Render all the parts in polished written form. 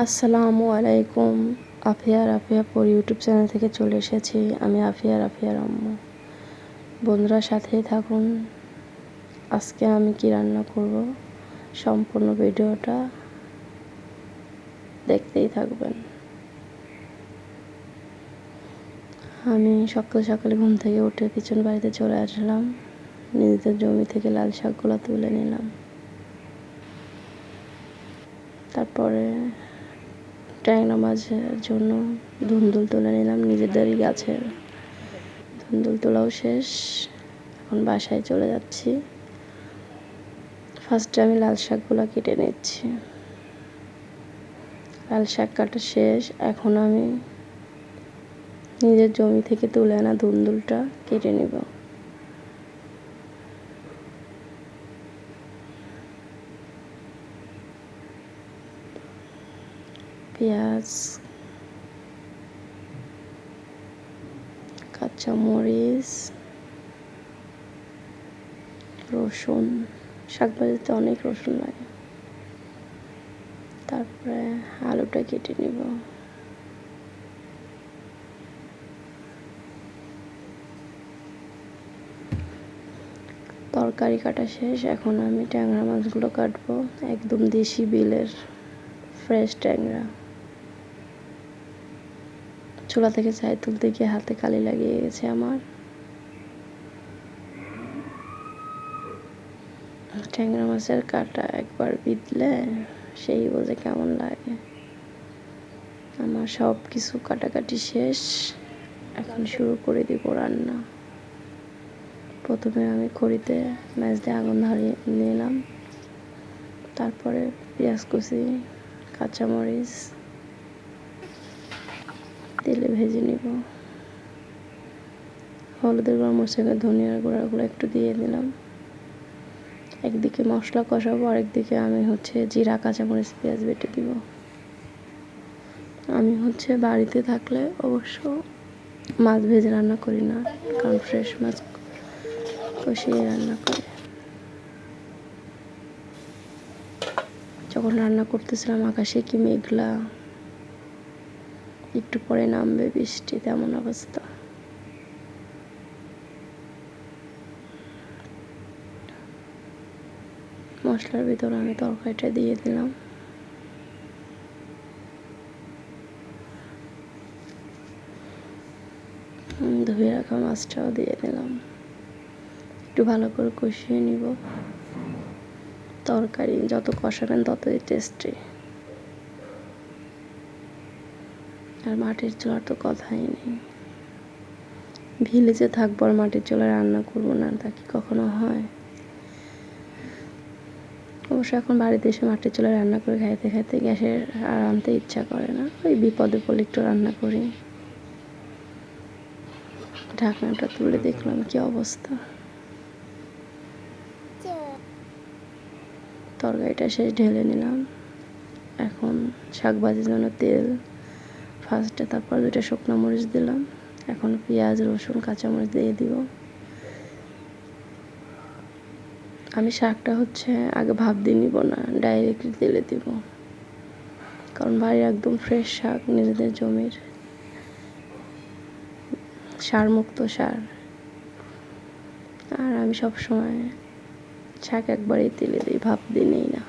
আসসালামু আলাইকুম। আফিয়ার YouTube channel থেকে চলে এসেছি আমি আফিয়ার আম্মু। বন্ধুরা সাথেই থাকুন। আজকে আমি কি রান্না করব সম্পূর্ণ ভিডিওটা দেখতেই থাকবেন। আমি সকাল সকালে ঘুম থেকে উঠে পিছন বাড়িতে চলে আসলাম। নিজেদের জমি থেকে লাল শাকগুলো তুলে নিলাম। তারপরে ট্যাংরা মাছের জন্য ধুন্দুল তুলে নিলাম নিজেদেরই গাছের। ধুন্দুল তোলাও শেষ, এখন বাসায় চলে যাচ্ছি। ফার্স্টে আমি লাল শাকগুলো কেটে নিচ্ছি। লাল শাক কাটা শেষ, এখন আমি নিজের জমি থেকে তুলে আনা ধুন্দুলটা কেটে নিব। পেঁয়াজ, কাঁচামরিচ, রসুন, শাক ভাজিতে অনেক রসুন লাগে। তারপরে আলুটা কেটে নিব। তরকারি কাটা শেষ, এখন আমি ট্যাংরা মাছগুলো কাটবো। একদম দেশি বিলের ফ্রেশ ট্যাংরা। চুলা থেকে ছাই তুলতে গিয়ে হাতে কালি লাগিয়ে গেছে আমার। ট্যাংরা মাছের কাটা একবার বিঁধলে সেই বোঝে কেমন লাগে। আমার সব কিছু কাটাকাটি শেষ, এখন শুরু করে দিব রান্না। প্রথমে আমি খড়িতে মাছ দিয়ে আগুন ধরিয়ে নিলাম। তারপরে পেঁয়াজ কুচি, কাঁচামরিচ তেলে ভেজে নিব। হলুদের গুঁড়া, মরিচের গুঁড়া, ধনিয়ার গুঁড়াগুলো একটু দিয়ে দিলাম। একদিকে মশলা কষাবো, আরেকদিকে আমি জিরা, কাঁচামরিচ, পেঁয়াজ বেটে দিব। আমি বাড়িতে থাকলে অবশ্য মাছ ভেজে রান্না করি না, কারণ ফ্রেশ মাছ কষিয়ে রান্না করি। যখন রান্না করতেছিলাম আকাশে কি মেঘলা, একটু পরে নামবে বৃষ্টি, তেমন অবস্থা। মশলার ভিতরে আমি তরকারিটা দিয়ে দিলাম। ধুয়ে রাখা মাছটাও দিয়ে দিলাম। একটু ভালো করে কষিয়ে নিব। তরকারি যত কষাবেন ততই টেস্টি। আর মাটির চুলার তো কথাই নেই। ভিলেজে থাকবো আর মাটির চুলায় রান্না করবো না, তা কি কখনো হয়? অবশ্য এখন বাড়িতে এসে মাটির চুলায় রান্না করে খাইতে খাইতে গ্যাসের আর আনতে ইচ্ছা করে না। ওই বিপদে পড়লে একটু রান্না করি। ঢাকনাটা তুলে দেখলাম কি অবস্থা। তরকারিটা শেষ, ঢেলে নিলাম। এখন শাক ভাজির জন্য তেল ফার্স্টে, তারপর 2টা শুকনো মরিচ দিলাম। এখন পেঁয়াজ, রসুন, কাঁচামরিচ দিয়ে দিব। আমি শাকটা আগে ভাপ দিয়ে নিব না, ডাইরেক্ট তেলে দিব, কারণ বাড়ির একদম ফ্রেশ শাক, নিজেদের জমির সারমুক্ত সার। আর আমি সবসময় শাক একবারেই তেলে দিই, ভাপ দিয়ে নেই না।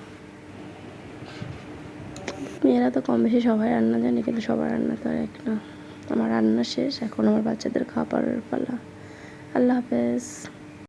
মেয়েরা তো কম বেশি সবাই রান্না জানে, কিন্তু সবার রান্না তো আর এক না। আমার রান্না শেষ, এখন আমার বাচ্চাদের খাবারের পালা। আল্লাহ হাফেজ।